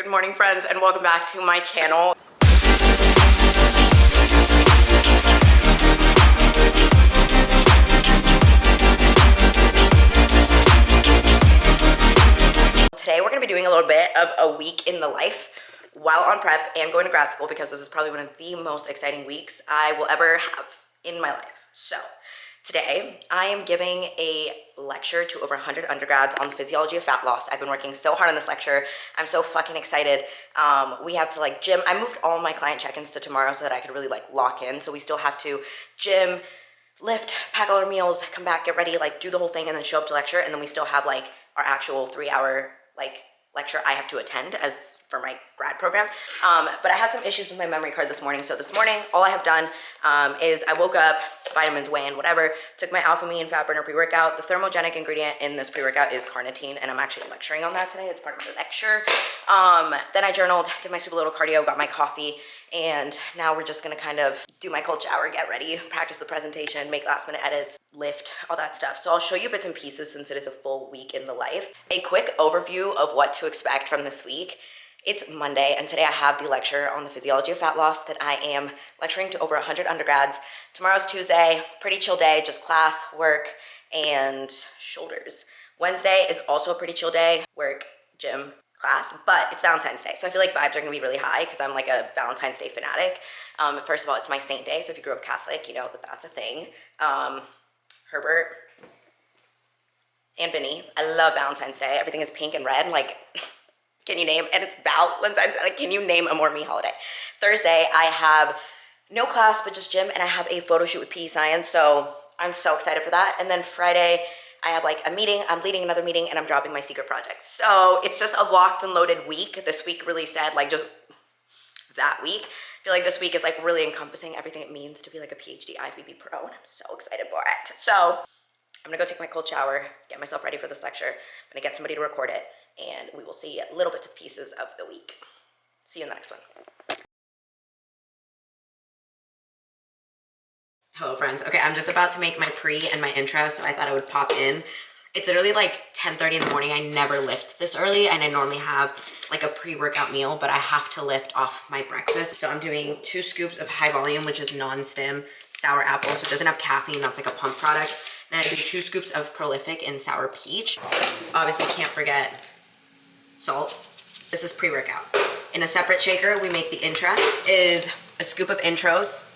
Good morning, friends, and welcome back to my channel. Today we're going to be doing a little bit of a week in the life while on prep and going to grad school, because this is probably one of the most exciting weeks I will ever have in my life. So today I am giving a lecture to over 100 undergrads on the physiology of fat loss. I've been working so hard on this lecture. I'm so fucking excited. We have to gym. I moved all my client check-ins to tomorrow so that I could really lock in. So we still have to gym, lift, pack all our meals, come back, get ready, do the whole thing, and then show up to lecture. And then we still have our actual 3-hour lecture I have to attend as for my grad program. But I had some issues with my memory card this morning. So this morning, all I have done is I woke up, vitamins, whey, and whatever, took my alpha-amine fat burner pre-workout. The thermogenic ingredient in this pre-workout is carnitine, and I'm actually lecturing on that today. It's part of my lecture. Then I journaled, did my super little cardio, got my coffee, and now we're just gonna kind of do my cold shower, get ready, practice the presentation, make last minute edits, lift, all that stuff. So I'll show you bits and pieces since it is a full week in the life. A quick overview of what to expect from this week. It's Monday, and today I have the lecture on the physiology of fat loss that I am lecturing to over 100 undergrads. Tomorrow's Tuesday, pretty chill day, just class, work, and shoulders. Wednesday is also a pretty chill day, work, gym, class, but it's Valentine's Day. So I feel like vibes are gonna be really high because I'm a Valentine's Day fanatic. First of all, it's my saint day, so if you grew up Catholic, you know that that's a thing. Herbert and Vinny, I love Valentine's Day. Everything is pink and red, can you name, and it's Valentine's Day, can you name a more me holiday? Thursday, I have no class, but just gym, and I have a photo shoot with PE Science, so I'm so excited for that. And then Friday, I have a meeting, I'm leading another meeting, and I'm dropping my secret project. So it's just a locked and loaded week. This week really said, just that week. I feel like this week is really encompassing everything it means to be a PhD IFBB pro, and I'm so excited for it. So I'm gonna go take my cold shower, get myself ready for this lecture. I'm gonna get somebody to record it, and we will see little bits and pieces of the week. See you in the next one. Hello, friends. Okay, I'm just about to make my pre and my intro, so I thought I would pop in. It's literally 10:30 in the morning. I never lift this early, and I normally have a pre-workout meal, but I have to lift off my breakfast. So I'm doing 2 scoops of high volume, which is non-stim sour apple, so it doesn't have caffeine. That's a pump product. Then I do 2 scoops of prolific in sour peach. Obviously can't forget salt. This is pre-workout. In a separate shaker, we make the intra. Is a scoop of intros,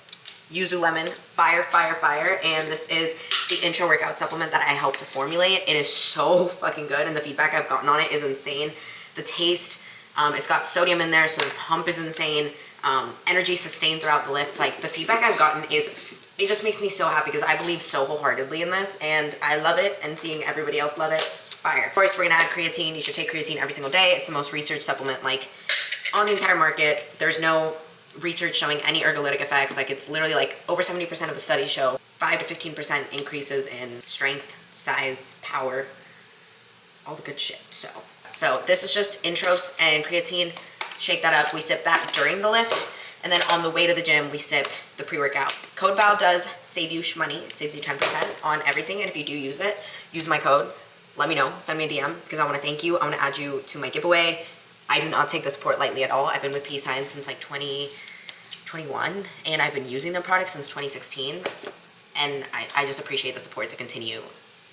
yuzu lemon, fire, fire, fire. And this is the intro workout supplement that I helped to formulate. It is so fucking good, and the feedback I've gotten on it is insane. The taste, it's got sodium in there, so the pump is insane. Energy sustained throughout the lift. The feedback I've gotten is, it just makes me so happy because I believe so wholeheartedly in this, and I love it, and seeing everybody else love it, fire. Of course, we're gonna add creatine. You should take creatine every single day. It's the most researched supplement on the entire market. There's no research showing any ergolytic effects. It's literally over 70% of the studies show 5 to 15% increases in strength, size, power, all the good shit. So this is just intros and creatine. Shake that up. We sip that during the lift, and then on the way to the gym, we sip the pre-workout. Code VAL does save you money. It saves you 10% on everything, and if you do use it, use my code. Let me know. Send me a DM because I want to thank you. I want to add you to my giveaway. I do not take the support lightly at all. I've been with PE Science since 2021, and I've been using their product since 2016, and I just appreciate the support to continue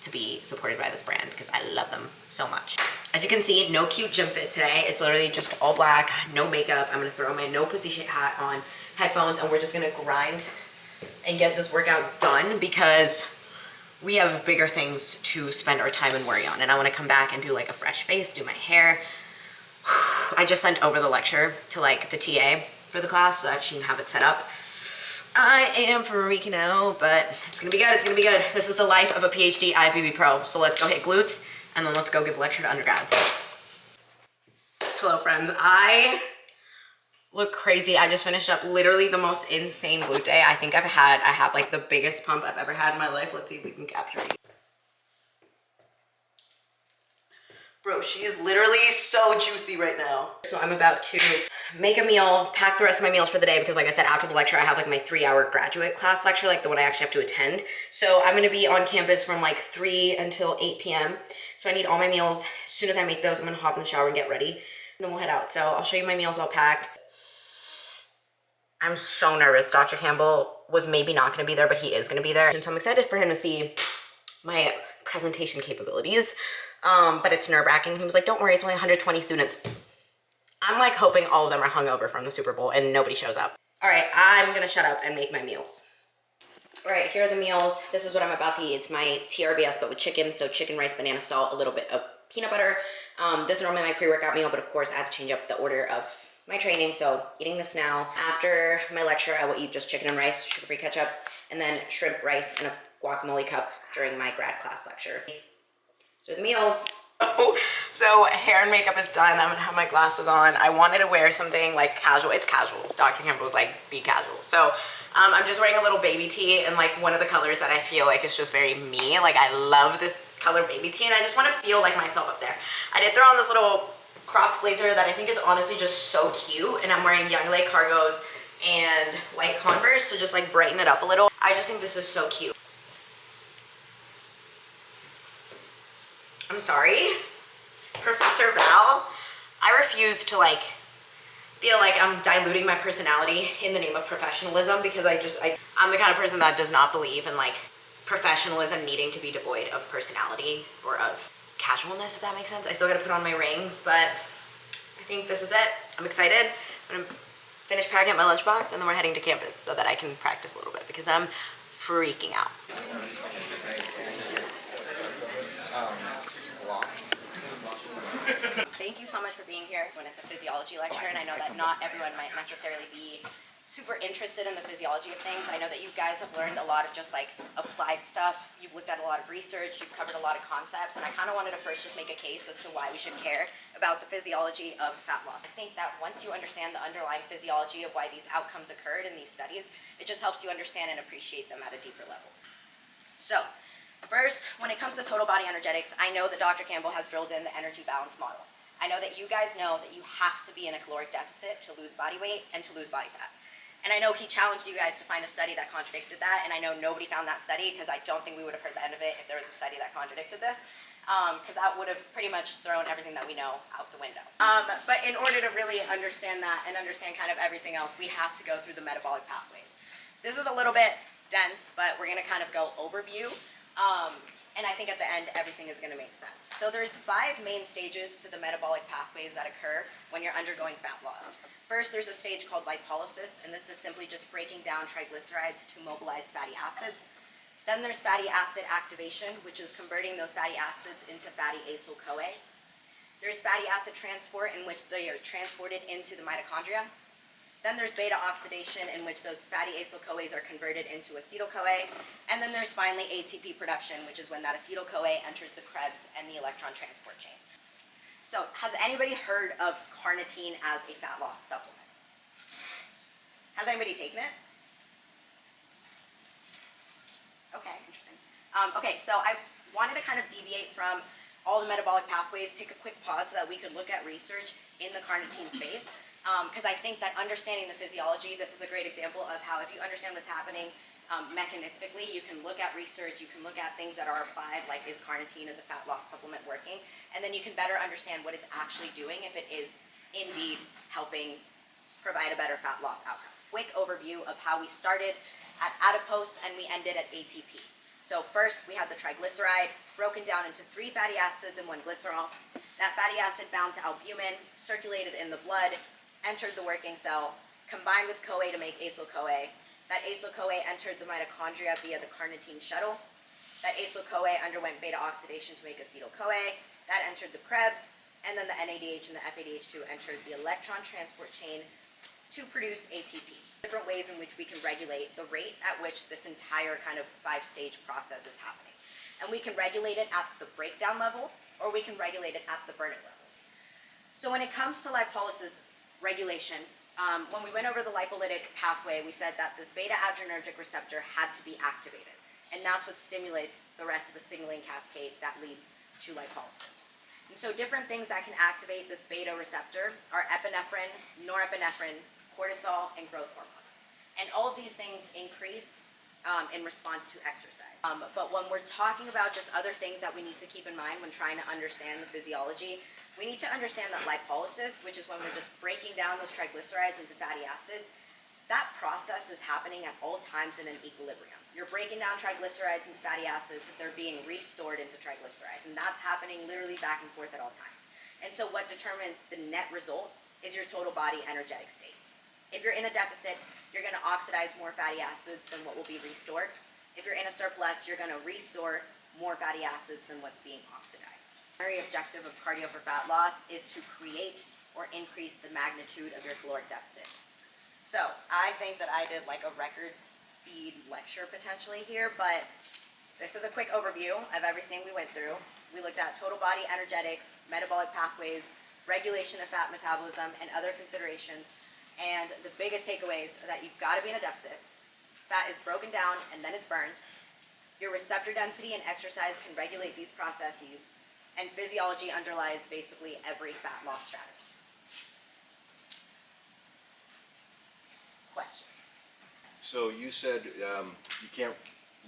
to be supported by this brand because I love them so much. As you can see, no cute gym fit today. It's literally just all black, no makeup. I'm gonna throw my no pussy shit hat on, headphones, and we're just gonna grind and get this workout done because we have bigger things to spend our time and worry on. And I wanna come back and do a fresh face, do my hair. I just sent over the lecture to the TA for the class so that she can have it set up. I am freaking out, but it's gonna be good, it's gonna be good. This is the life of a PhD IFBB pro. So let's go hit glutes, and then let's go give a lecture to undergrads. Hello, friends. I look crazy. I just finished up literally the most insane glute day I think I have the biggest pump I've ever had in my life. Let's see if we can capture it. Bro, she is literally so juicy right now. So I'm about to make a meal, pack the rest of my meals for the day because like I said, after the lecture, I have my 3-hour graduate class lecture, the one I actually have to attend. So I'm gonna be on campus from 3 until 8 p.m. So I need all my meals. As soon as I make those, I'm gonna hop in the shower and get ready. then we'll head out. So I'll show you my meals all packed. I'm so nervous. Dr. Campbell was maybe not going to be there, but he is going to be there. And so I'm excited for him to see my presentation capabilities. But it's nerve-wracking. He was like, don't worry, it's only 120 students. I'm like hoping all of them are hungover from the Super Bowl and nobody shows up. All right, I'm going to shut up and make my meals. All right, here are the meals. This is what I'm about to eat. It's my TRBS, but with chicken. So chicken, rice, banana, salt, a little bit of peanut butter. This is normally my pre-workout meal, but of course I had to change up the order of my training. So eating this now. After my lecture, I will eat just chicken and rice, sugar-free ketchup, and then shrimp, rice, and a guacamole cup during my grad class lecture. So the meals. So hair and makeup is done. I'm gonna have my glasses on. I wanted to wear something like casual. It's casual. Dr. Campbell was like, be casual. So I'm just wearing a little baby tee and like one of the colors that I feel like is just very me. Like I love this color baby tee and I just want to feel like myself up there. I did throw on this little cropped blazer that I think is honestly just so cute, and I'm wearing young leg cargos and white Converse to just like brighten it up a little. I just think this is so cute. I'm sorry, Professor Val. I refuse to like feel like I'm diluting my personality in the name of professionalism, because I'm the kind of person that does not believe in like professionalism needing to be devoid of personality or of casualness, if that makes sense. I still gotta put on my rings, but I think this is it. I'm excited. I'm gonna finish packing up my lunchbox and then we're heading to campus so that I can practice a little bit because I'm freaking out. Thank you so much for being here when it's a physiology lecture, and I know that not everyone might necessarily be super interested in the physiology of things. I know that you guys have learned a lot of just like applied stuff. You've looked at a lot of research, you've covered a lot of concepts, and I kind of wanted to first just make a case as to why we should care about the physiology of fat loss. I think that once you understand the underlying physiology of why these outcomes occurred in these studies, it just helps you understand and appreciate them at a deeper level. So, first, when it comes to total body energetics, I know that Dr. Campbell has drilled in the energy balance model. I know that you guys know that you have to be in a caloric deficit to lose body weight and to lose body fat. And I know he challenged you guys to find a study that contradicted that, and I know nobody found that study because I don't think we would have heard the end of it if there was a study that contradicted this, because that would have pretty much thrown everything that we know out the window. But in order to really understand that and understand kind of everything else, we have to go through the metabolic pathways. This is a little bit dense, but we're going to kind of go overview. And I think at the end, everything is going to make sense. So there's 5 main stages to the metabolic pathways that occur when you're undergoing fat loss. First, there's a stage called lipolysis, and this is simply just breaking down triglycerides to mobilize fatty acids. Then there's fatty acid activation, which is converting those fatty acids into fatty acyl-CoA. There's fatty acid transport, in which they are transported into the mitochondria. Then there's beta oxidation, in which those fatty acyl-CoAs are converted into acetyl-CoA. And then there's finally ATP production, which is when that acetyl-CoA enters the Krebs and the electron transport chain. So, has anybody heard of carnitine as a fat loss supplement? Has anybody taken it? Okay, interesting. Okay, so I wanted to kind of deviate from all the metabolic pathways, take a quick pause so that we could look at research in the carnitine space. Because I think that understanding the physiology, this is a great example of how if you understand what's happening mechanistically, you can look at research, you can look at things that are applied, like is carnitine as a fat loss supplement working, and then you can better understand what it's actually doing if it is indeed helping provide a better fat loss outcome. Quick overview of how we started at adipose and we ended at ATP. So first we had the triglyceride broken down into 3 fatty acids and 1 glycerol. That fatty acid bound to albumin, circulated in the blood, entered the working cell, combined with CoA to make acyl-CoA. That acyl-CoA entered the mitochondria via the carnitine shuttle. That acyl-CoA underwent beta oxidation to make acetyl-CoA. That entered the Krebs, and then the NADH and the FADH2 entered the electron transport chain to produce ATP. Different ways in which we can regulate the rate at which this entire kind of 5-stage process is happening. And we can regulate it at the breakdown level, or we can regulate it at the burning level. So when it comes to lipolysis regulation, when we went over the lipolytic pathway, we said that this beta-adrenergic receptor had to be activated. And that's what stimulates the rest of the signaling cascade that leads to lipolysis. And so different things that can activate this beta receptor are epinephrine, norepinephrine, cortisol, and growth hormone. And all of these things increase in response to exercise. But when we're talking about just other things that we need to keep in mind when trying to understand the physiology, We need to understand that lipolysis, which is when we're just breaking down those triglycerides into fatty acids, that process is happening at all times in an equilibrium. You're breaking down triglycerides into fatty acids, they're being restored into triglycerides, and that's happening literally back and forth at all times. And so what determines the net result is your total body energetic state. If you're in a deficit, you're going to oxidize more fatty acids than what will be restored. If you're in a surplus, you're going to restore more fatty acids than what's being oxidized. The primary objective of cardio for fat loss is to create or increase the magnitude of your caloric deficit. So I think that I did like a record speed lecture potentially here, but this is a quick overview of everything we went through. We looked at total body energetics, metabolic pathways, regulation of fat metabolism, and other considerations. And the biggest takeaways are that you've got to be in a deficit. Fat is broken down and then it's burned. Your receptor density and exercise can regulate these processes, and physiology underlies basically every fat loss strategy. Questions? So you said you can't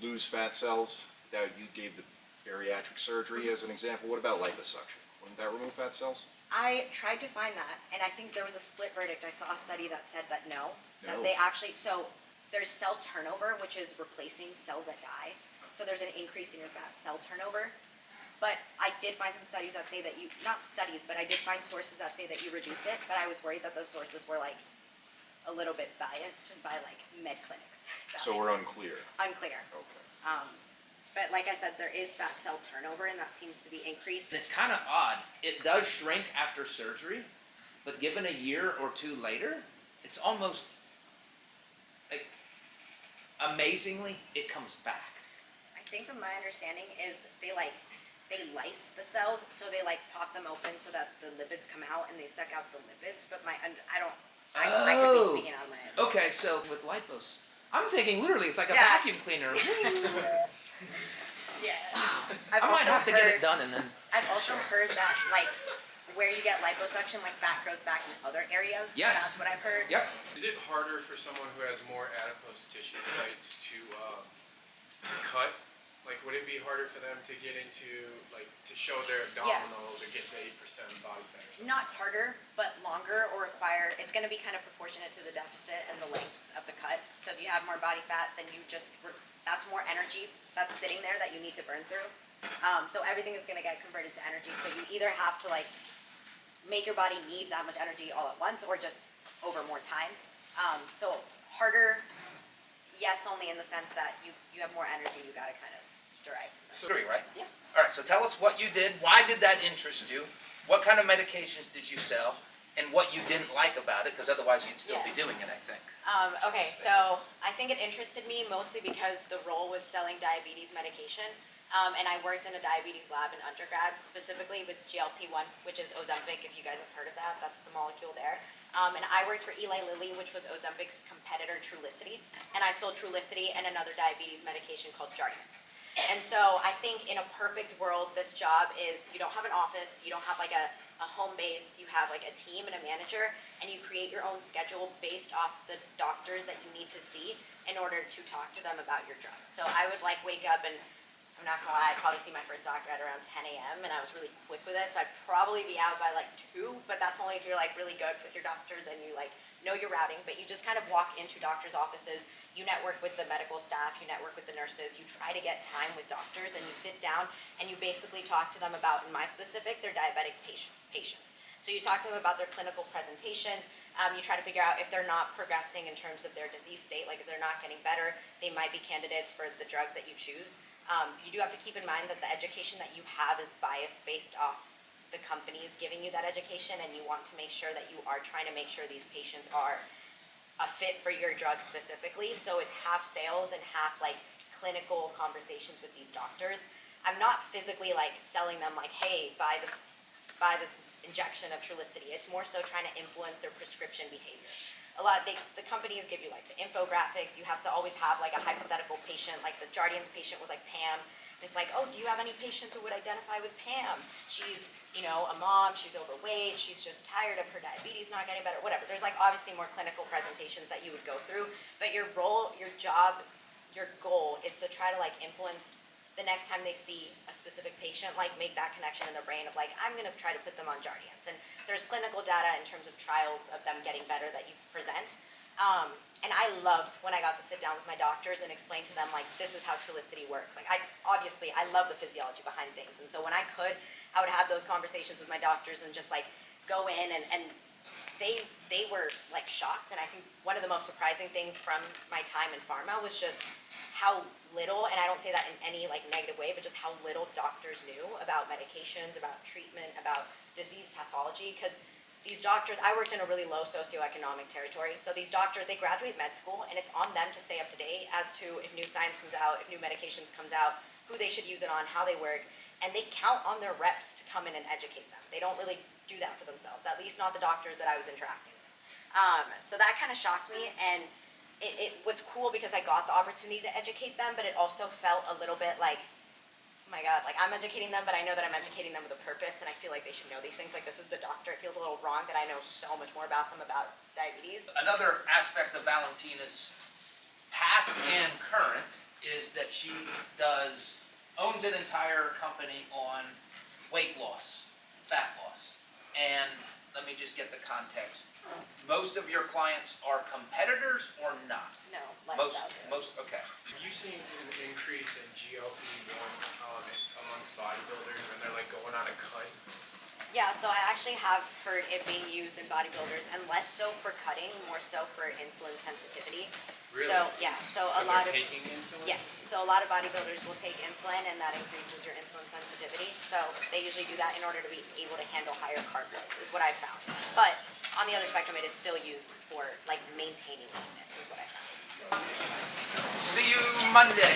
lose fat cells. That you gave the bariatric surgery as an example. What about liposuction? Wouldn't that remove fat cells? I tried to find that, and I think there was a split verdict. I saw a study that said that no. That No. they actually, so there's cell turnover, which is replacing cells that die. So there's an increase in your fat cell turnover. But I did find some studies that say that you, not studies, but I did find sources that say that you reduce it, but I was worried that those sources were like a little bit biased by like med clinics. So we're unclear. Unclear. Okay. But like I said, there is fat cell turnover, and that seems to be increased. And it's kind of odd. It does shrink after surgery, but given a year or two later, it's almost like, amazingly, it comes back. I think from my understanding is they lyse the cells, so they like pop them open so that the lipids come out and they suck out the lipids. But I could be speaking out of my head. Okay, so with lipos, I'm thinking literally it's like a Yeah. vacuum cleaner. Yeah. I might have to get it done and then. I've also heard that like where you get liposuction, like fat grows back in other areas. Yes. That's what I've heard. Yep. Is it harder for someone who has more adipose tissue sites to cut? Like, would it be harder for them to get into, like, to show their abdominals or get to 8% body fat or something? Not harder, but longer or require. It's going to be kind of proportionate to the deficit and the length of the cut. So if you have more body fat, then you just that's more energy that's sitting there that you need to burn through. So everything is going to get converted to energy. So you either have to like make your body need that much energy all at once, or just over more time. So harder, yes, only in the sense that you have more energy. You got to kind of derive. Surgery, right? Yeah. All right, so tell us what you did. Why did that interest you? What kind of medications did you sell? And what you didn't like about it, because otherwise you'd still be doing it, I think. Okay, so I think it interested me mostly because the role was selling diabetes medication. And I worked in a diabetes lab in undergrad, specifically with GLP-1, which is Ozempic, if you guys have heard of that. That's the molecule there. And I worked for Eli Lilly, which was Ozempic's competitor, Trulicity. And I sold Trulicity and another diabetes medication called Jardiance. And so I think in a perfect world, this job is, you don't have an office, you don't have like a home base, you have like a team and a manager, and you create your own schedule based off the doctors that you need to see in order to talk to them about your drug. So I would like wake up and, I'm not gonna lie, I'd probably see my first doctor at around 10 a.m. and I was really quick with it, so I'd probably be out by like 2, but that's only if you're like really good with your doctors and you like know your routing. But you just kind of walk into doctors' offices, you network with the medical staff, you network with the nurses, you try to get time with doctors, and you sit down and you basically talk to them about, in my specific, their diabetic patients. So you talk to them about their clinical presentations, you try to figure out if they're not progressing in terms of their disease state, like if they're not getting better, they might be candidates for the drugs that you choose. You do have to keep in mind that the education that you have is biased based off the companies giving you that education, and you want to make sure that you are trying to make sure these patients are a fit for your drug specifically. So it's half sales and half like clinical conversations with these doctors. I'm not physically like selling them like, hey, buy this injection of Trulicity. It's more so trying to influence their prescription behavior. The companies give you like the infographics. You have to always have like a hypothetical patient. Like the Jardiance patient was like Pam. And it's like, oh, do you have any patients who would identify with Pam? She's, a mom, she's overweight, she's just tired of her diabetes not getting better, whatever. There's like obviously more clinical presentations that you would go through, but your role, your job, your goal is to try to like influence the next time they see a specific patient, like make that connection in their brain of like, I'm gonna try to put them on Jardiance. And there's clinical data in terms of trials of them getting better that you present. And I loved when I got to sit down with my doctors and explain to them like, this is how Trulicity works. Like I love the physiology behind things. And so when I could, I would have those conversations with my doctors and just like go in and they were like shocked. And I think one of the most surprising things from my time in pharma was just how little, and I don't say that in any like negative way, but just how little doctors knew about medications, about treatment, about disease pathology. Because these doctors, I worked in a really low socioeconomic territory. So these doctors, they graduate med school and it's on them to stay up to date as to if new science comes out, if new medications comes out, who they should use it on, how they work. And they count on their reps to come in and educate them. They don't really do that for themselves, at least not the doctors that I was interacting with. So that kind of shocked me, and it was cool because I got the opportunity to educate them, but it also felt a little bit like, oh my God, like I'm educating them, but I know that I'm educating them with a purpose, and I feel like they should know these things. Like this is the doctor. It feels a little wrong that I know so much more about them about diabetes. Another aspect of Valentina's past and current is that she owns an entire company on weight loss, fat loss. And let me just get the context. Most of your clients are competitors or not? No, lifestyle. Okay. Have you seen an increase in GLP-1 amongst bodybuilders when they're like going on a cut? Yeah, so I actually have heard it being used in bodybuilders, and less so for cutting, more so for insulin sensitivity. Really? So yeah, so a 'Cause lot they're of taking insulin? yes, so a lot of bodybuilders will take insulin, and that increases your insulin sensitivity. So they usually do that in order to be able to handle higher carb loads, is what I've found. But on the other spectrum, it is still used for like maintaining leanness, is what I found. See you Monday.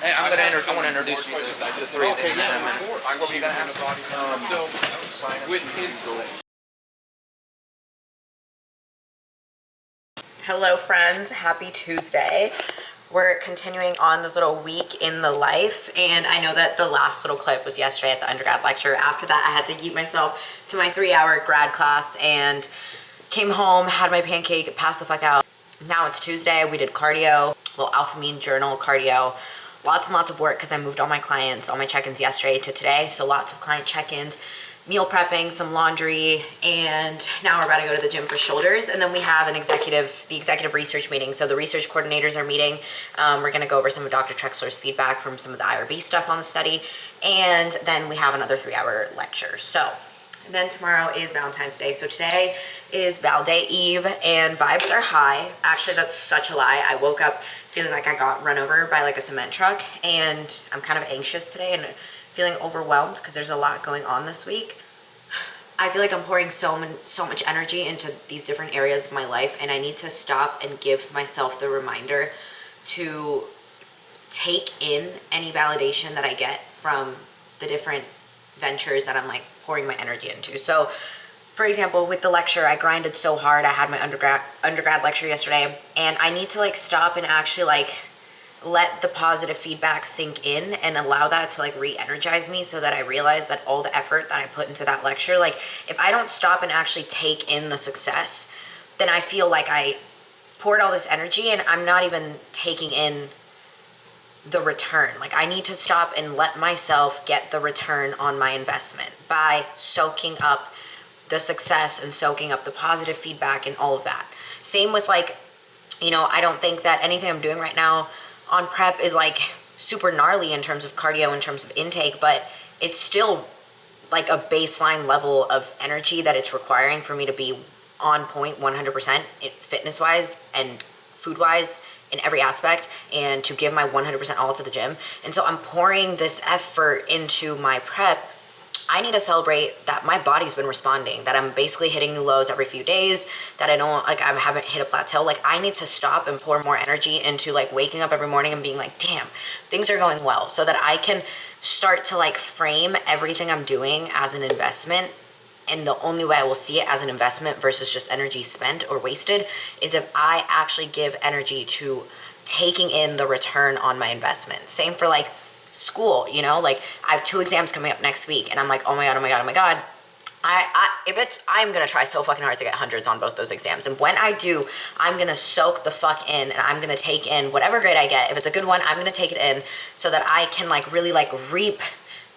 Hey, I want to introduce you to the three of them. What were you going to ask? So, with insulin, Hello friends, happy Tuesday. We're continuing on this little week in the life, and I know that the last little clip was yesterday at the undergrad lecture. After that, I had to yeet myself to my 3-hour grad class and came home, had my pancake, passed the fuck out. Now it's Tuesday, we did cardio, little alpha mean journal cardio, lots and lots of work because I moved all my clients, all my check-ins yesterday to today, so lots of client check-ins, meal prepping, some laundry, and now we're about to go to the gym for shoulders. And then we have the executive research meeting. So the research coordinators are meeting. We're gonna go over some of Dr. Trexler's feedback from some of the IRB stuff on the study. And then we have another 3-hour lecture. So then tomorrow is Valentine's Day. So today is Val Day Eve and vibes are high. Actually, that's such a lie. I woke up feeling like I got run over by like a cement truck, and I'm kind of anxious today and feeling overwhelmed because there's a lot going on this week. I feel like I'm pouring so much energy into these different areas of my life, and I need to stop and give myself the reminder to take in any validation that I get from the different ventures that I'm like pouring my energy into. So for example, with the lecture, I grinded so hard. I had my undergrad lecture yesterday, and I need to like stop and actually like let the positive feedback sink in and allow that to like re-energize me, so that I realize that all the effort that I put into that lecture, like if I don't stop and actually take in the success, then I feel like I poured all this energy and I'm not even taking in the return. Like I need to stop and let myself get the return on my investment by soaking up the success and soaking up the positive feedback and all of that. Same with like, you know, I don't think that anything I'm doing right now on prep is like super gnarly in terms of cardio, in terms of intake, but it's still like a baseline level of energy that it's requiring for me to be on point 100% fitness wise and food wise in every aspect, and to give my 100% all to the gym. And so I'm pouring this effort into my prep. I need to celebrate that my body's been responding, that I'm basically hitting new lows every few days, that I haven't hit a plateau. Like I need to stop and pour more energy into like waking up every morning and being like, damn, things are going well, so that I can start to like frame everything I'm doing as an investment. And the only way I will see it as an investment versus just energy spent or wasted is if I actually give energy to taking in the return on my investment. Same for like school, you know, like I have 2 exams coming up next week, and I'm like, oh my God, I'm gonna try so fucking hard to get hundreds on both those exams. And when I do, I'm gonna soak the fuck in and I'm gonna take in whatever grade I get. If it's a good one, I'm gonna take it in so that I can like really like reap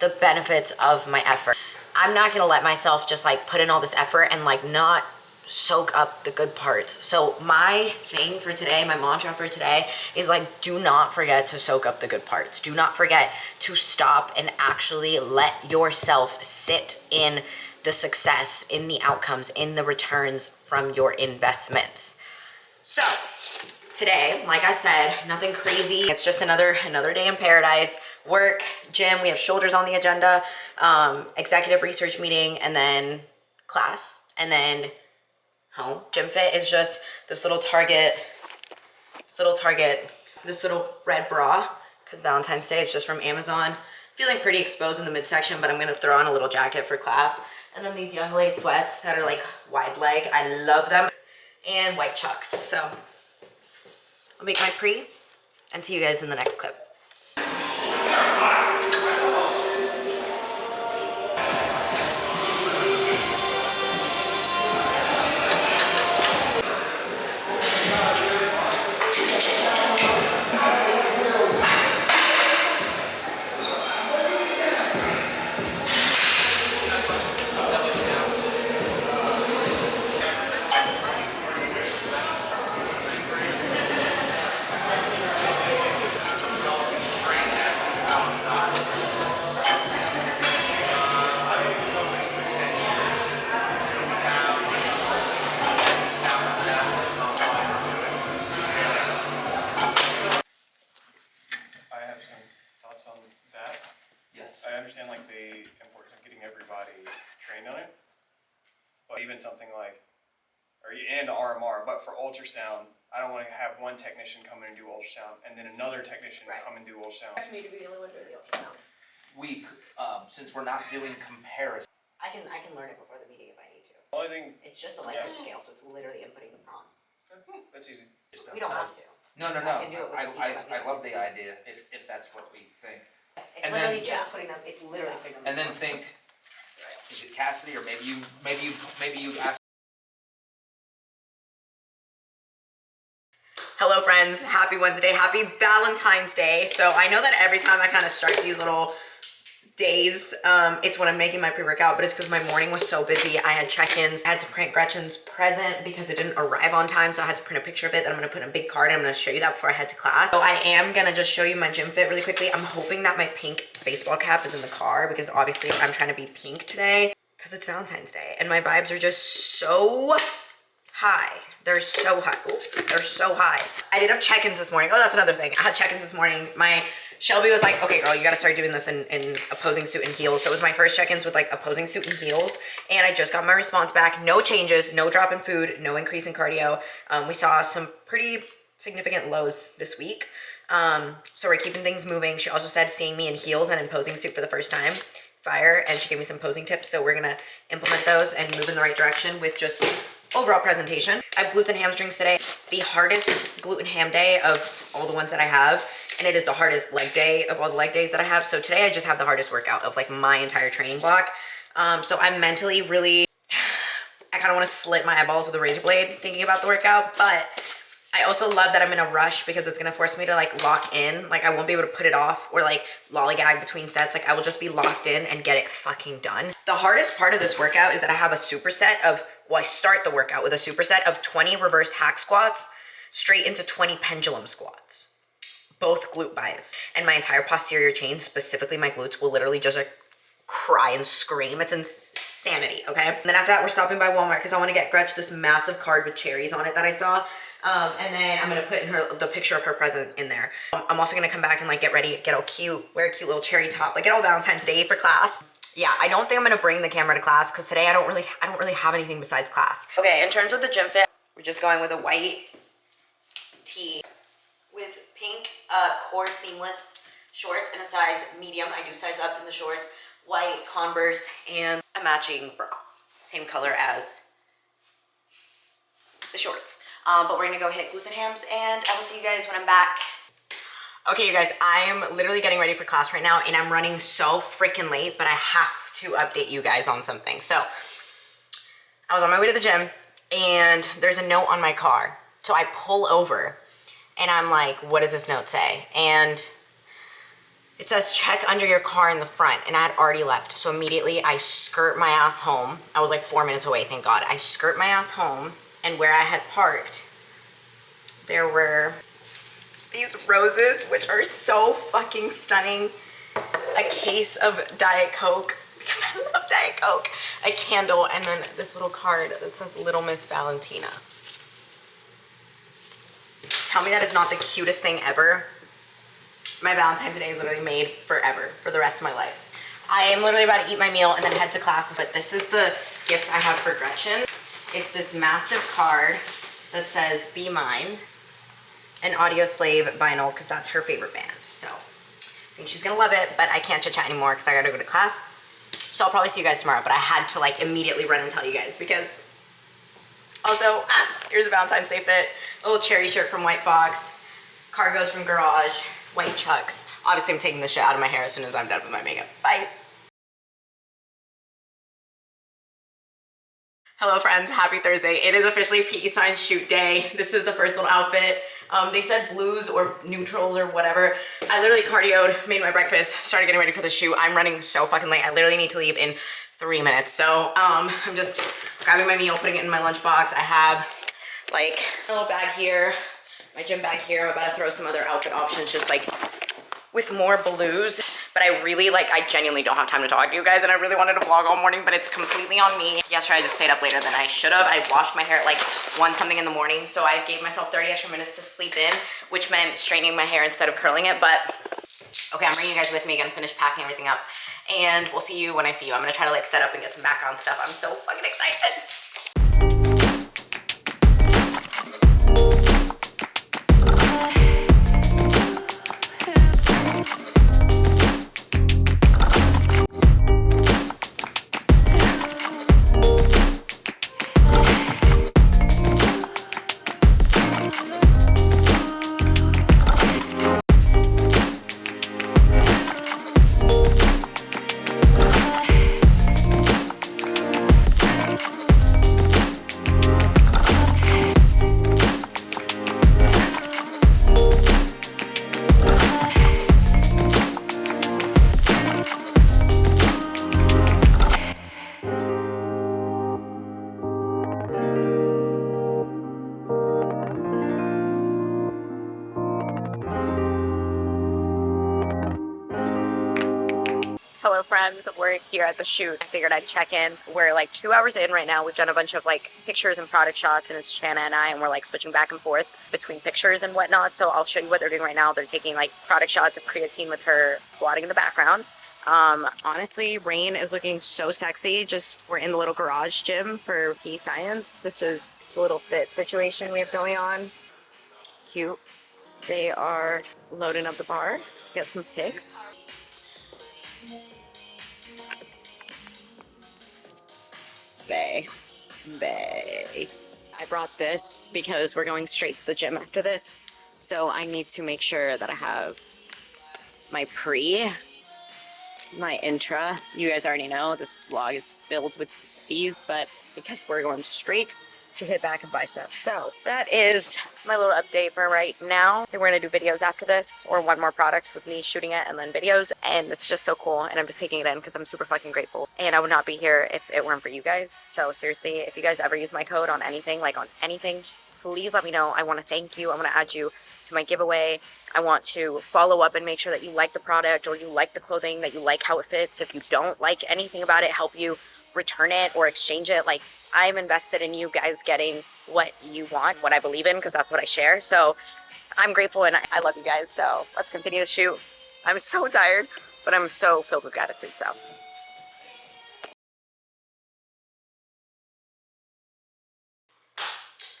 the benefits of my effort. I'm not gonna let myself just like put in all this effort and like not soak up the good parts. So my thing for today, my mantra for today is like, do not forget to soak up the good parts. Do not forget to stop and actually let yourself sit in the success, in the outcomes, in the returns from your investments. So today, like I said, nothing crazy. It's just another day in paradise. Work, gym, we have shoulders on the agenda, executive research meeting, and then class, and then home. Gym Fit is just this little red bra, because Valentine's Day is just from Amazon. Feeling pretty exposed in the midsection, but I'm gonna throw on a little jacket for class. And then these Young Lay sweats that are like wide leg. I love them. And white chucks. So I'll make my pre and see you guys in the next clip. I have some thoughts on that. Yes. I understand like the importance of getting everybody trained on it, but even something like, and RMR, but for ultrasound, I don't want to have one technician come in and do ultrasound, and then another technician Right. come and do ultrasound. expect me to be the only one doing the ultrasound. We, since we're not doing comparison, I can learn it before the meeting if I need to. The only thing, It's just a Likert scale, so it's literally inputting the prompts. that's easy. We don't have to. No, I can do it with the people that we I love the idea, if that's what we think. It's And literally then- just putting them, it's literally putting them. And then think, is it Cassidy, or maybe you ask. Hello friends, happy Wednesday, happy Valentine's Day. So I know that every time I kind of start these little days, it's when I'm making my pre-workout, but it's because my morning was so busy. I had check-ins, I had to print Gretchen's present because it didn't arrive on time, so I had to print a picture of it that I'm gonna put in a big card, and I'm gonna show you that before I head to class. So I am gonna just show you my gym fit really quickly. I'm hoping that my pink baseball cap is in the car because obviously I'm trying to be pink today because it's Valentine's Day and my vibes are just so high. They're so high. Ooh, they're so high. I did have check-ins this morning. Oh, that's another thing. I had check-ins this morning. My Shelby was like, okay, girl, you gotta start doing this in opposing suit and heels. So it was my first check-ins with like opposing suit and heels. And I just got my response back. No changes, no drop in food, no increase in cardio. We saw some pretty significant lows this week. So we're keeping things moving. She also said seeing me in heels and in posing suit for the first time. Fire. And she gave me some posing tips. So we're gonna implement those and move in the right direction with just overall presentation. I have glutes and hamstrings today. The hardest glute and ham day of all the ones that I have. And it is the hardest leg day of all the leg days that I have. So today I just have the hardest workout of like my entire training block. So I'm mentally really, I kind of want to slit my eyeballs with a razor blade thinking about the workout. But I also love that I'm in a rush because it's going to force me to like lock in. Like I won't be able to put it off or like lollygag between sets. Like I will just be locked in and get it fucking done. The hardest part of this workout is that I have a superset of, well, I start the workout with a superset of 20 reverse hack squats straight into 20 pendulum squats. Both glute bias. And my entire posterior chain, specifically my glutes, will literally just like cry and scream. It's insanity, okay? And then after that, we're stopping by Walmart because I want to get Gretch this massive card with cherries on it that I saw. And then I'm gonna put the picture of her present in there. I'm also gonna come back and like get ready, get all cute, wear a cute little cherry top, like get all Valentine's Day for class. Yeah, I don't think I'm gonna bring the camera to class because today I don't really have anything besides class. Okay, in terms of the gym fit, we're just going with a white tee with pink core seamless shorts in a size medium. I do size up in the shorts. White Converse and a matching bra. Same color as the shorts. But we're gonna go hit glutes and hams and I will see you guys when I'm back. Okay, you guys, I am literally getting ready for class right now and I'm running so freaking late, but I have to update you guys on something. So I was on my way to the gym and there's a note on my car. So I pull over and I'm like, what does this note say? And it says check under your car in the front, and I had already left. So immediately I skirt my ass home. I was like 4 minutes away, thank God. I skirt my ass home, and where I had parked, there were these roses, which are so fucking stunning. A case of Diet Coke, because I love Diet Coke. A candle, and then this little card that says Little Miss Valentina. Tell me that is not the cutest thing ever. My Valentine's Day is literally made forever, for the rest of my life. I am literally about to eat my meal and then head to classes, but this is the gift I have for Gretchen. It's this massive card that says Be Mine, and Audio Slave vinyl, because that's her favorite band. So I think she's gonna love it, but I can't chit chat anymore because I gotta go to class. So I'll probably see you guys tomorrow, but I had to like immediately run and tell you guys because also, here's a Valentine's Day fit, a little cherry shirt from White Fox, cargos from Garage, white chucks. Obviously, I'm taking this shit out of my hair as soon as I'm done with my makeup. Bye. Hello friends, happy Thursday. It is officially PE Science shoot day. This is the first little outfit. They said blues or neutrals or whatever. I literally cardioed, made my breakfast, started getting ready for the shoot. I'm running so fucking late. I literally need to leave in 3 minutes. So I'm just grabbing my meal, putting it in my lunchbox. I have like a little bag here, my gym bag here. I'm about to throw some other outfit options just like with more blues. But I genuinely don't have time to talk to you guys, and I really wanted to vlog all morning, but it's completely on me. Yesterday I just stayed up later than I should have. I washed my hair at like 1 something in the morning, so I gave myself 30 extra minutes to sleep in, which meant straightening my hair instead of curling it. But okay, I'm bringing you guys with me, gonna finish packing everything up, and we'll see you when I see you. I'm gonna try to like set up and get some background stuff. I'm so fucking excited. Hello friends, we're here at the shoot. I figured I'd check in. We're like 2 hours in right now. We've done a bunch of like pictures and product shots, and it's Shanna and I, and we're like switching back and forth between pictures and whatnot. So I'll show you what they're doing right now. They're taking like product shots of creatine with her squatting in the background. Honestly, Rain is looking so sexy. Just we're in the little garage gym for PE Science. This is the little fit situation we have going on. Cute. They are loading up the bar. Get some pics. Bae. I brought this because we're going straight to the gym after this. So I need to make sure that I have my pre, my intra. You guys already know this vlog is filled with these, but because we're going straight to hit back and biceps. So that is my little update for right now. We're gonna do videos after this, or one more products with me shooting it and then videos, and it's just so cool, and I'm just taking it in because I'm super fucking grateful, and I would not be here if it weren't for you guys. So seriously, if you guys ever use my code on anything, please let me know. I want to thank you. I want to add you to my giveaway. I want to follow up and make sure that you like the product, or you like the clothing, that you like how it fits. If you don't like anything about it, help you return it or exchange it. Like, I'm invested in you guys getting what you want, what I believe in, because that's what I share. So I'm grateful and I love you guys. So let's continue the shoot. I'm so tired, but I'm so filled with gratitude. So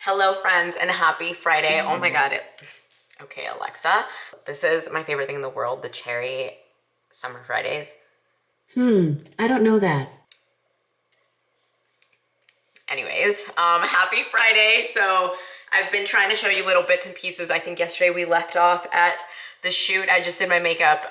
hello friends, and happy Friday. Oh my God. Okay, Alexa, this is my favorite thing in the world, the cherry summer Fridays. I don't know that. Anyways, happy Friday. So I've been trying to show you little bits and pieces. I think yesterday we left off at the shoot. I just did my makeup.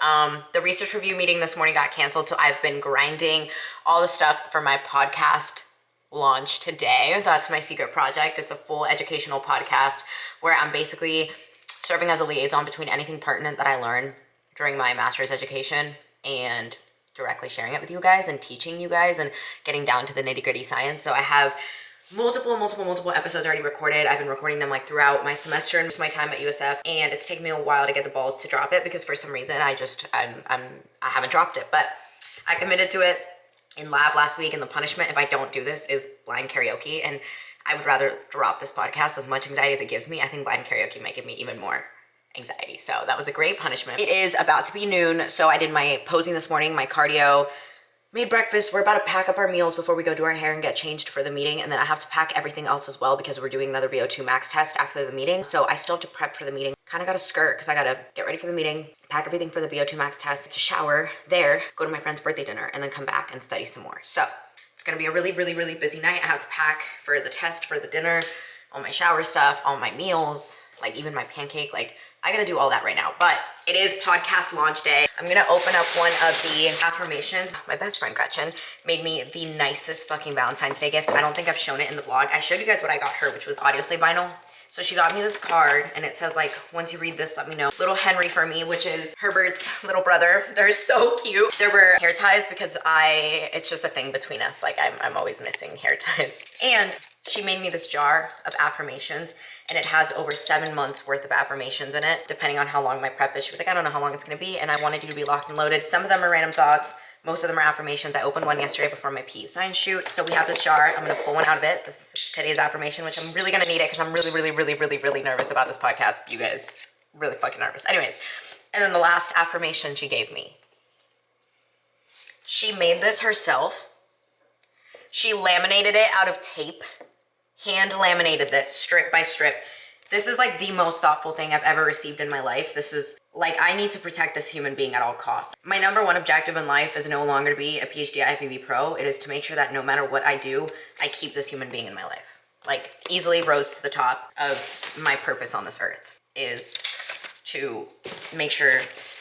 The research review meeting this morning got canceled, so I've been grinding all the stuff for my podcast launch today. That's my secret project. It's a full educational podcast where I'm basically serving as a liaison between anything pertinent that I learn during my master's education and directly sharing it with you guys and teaching you guys and getting down to the nitty-gritty science. So I have multiple episodes already recorded. I've been recording them like throughout my semester and my time at USF, and it's taken me a while to get the balls to drop it because for some reason I haven't dropped it, but I committed to it in lab last week, and the punishment if I don't do this is blind karaoke, and I would rather drop this podcast. As much anxiety as it gives me, I think blind karaoke might give me even more anxiety. So that was a great punishment. It is about to be noon, so I did my posing this morning, my cardio, made breakfast. We're about to pack up our meals before we go do our hair and get changed for the meeting, and then I have to pack everything else as well because we're doing another VO2 max test after the meeting, so I still have to prep for the meeting. Kind of got a skirt because I gotta get ready for the meeting, pack everything for the VO2 max test, to shower there, go to my friend's birthday dinner, and then come back and study some more. So it's gonna be a really busy night. I have to pack for the test, for the dinner, all my shower stuff, all my meals, like even my pancake, like I gotta do all that right now, but it is podcast launch day. I'm gonna open up one of the affirmations. My best friend Gretchen made me the nicest fucking Valentine's Day gift. I don't think I've shown it in the vlog. I showed you guys what I got her, which was audio slave vinyl. So she got me this card and it says like, once you read this, let me know. Little Henry for me, which is Herbert's little brother. They're so cute. There were hair ties because it's just a thing between us. Like I'm always missing hair ties. And she made me this jar of affirmations, and it has over 7 months worth of affirmations in it, depending on how long my prep is. She was like, I don't know how long it's gonna be, and I wanted you to be locked and loaded. Some of them are random thoughts. Most of them are affirmations. I opened one yesterday before my PE science shoot. So we have this jar. I'm gonna pull one out of it. This is today's affirmation, which I'm really gonna need it because I'm really nervous about this podcast. You guys, really fucking nervous. Anyways, and then the last affirmation she gave me. She made this herself. She laminated it out of tape. Hand laminated this strip by strip. This is like the most thoughtful thing I've ever received in my life. This is like, I need to protect this human being at all costs. My number one objective in life is no longer to be a PhD IFBB pro. It is to make sure that no matter what I do, I keep this human being in my life. Like, easily rose to the top of my purpose on this earth is to make sure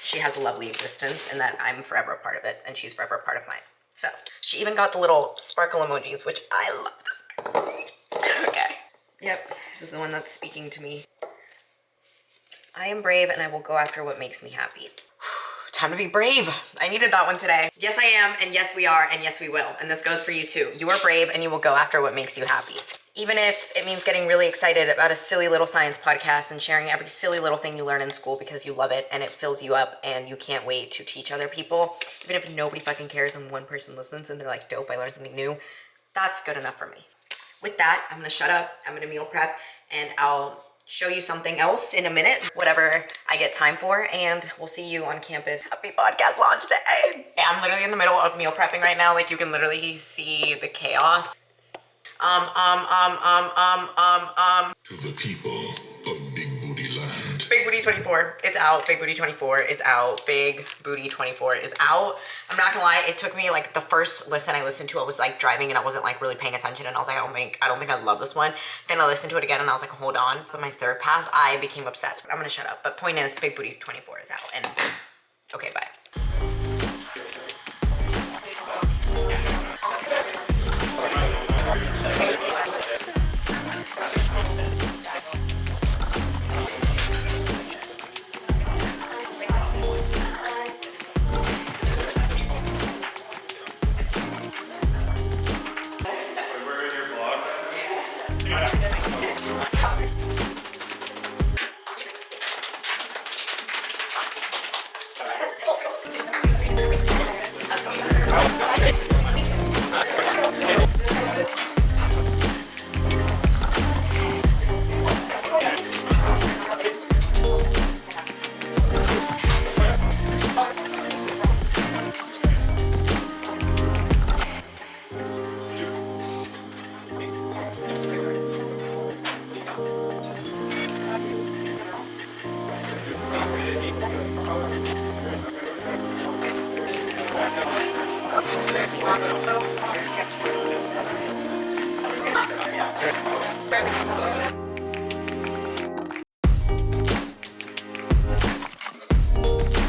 she has a lovely existence and that I'm forever a part of it and she's forever a part of mine. So she even got the little sparkle emojis, which I love the sparkle emojis. Okay. Yep, this is the one that's speaking to me. I am brave and I will go after what makes me happy. Time to be brave. I needed that one today. Yes, I am, and yes, we are, and yes, we will. And this goes for you too. You are brave and you will go after what makes you happy. Even if it means getting really excited about a silly little science podcast and sharing every silly little thing you learn in school because you love it and it fills you up and you can't wait to teach other people. Even if nobody fucking cares and one person listens and they're like, dope, I learned something new. That's good enough for me. With that, I'm gonna shut up, I'm gonna meal prep, and I'll show you something else in a minute, whatever I get time for, and we'll see you on campus. Happy podcast launch day. Yeah, I'm literally in the middle of meal prepping right now. Like, you can literally see the chaos. To the people of Big Booty Land. Big Booty 24, it's out. Big Booty 24 is out. Big Booty 24 is out. I'm not gonna lie, it took me like the first listen I listened to, I was like driving and I wasn't like really paying attention and I was like, I don't think I love this one. Then I listened to it again and I was like, hold on. For my third pass, I became obsessed. But I'm gonna shut up. But point is, Big Booty 24 is out. And okay, bye. Thank you.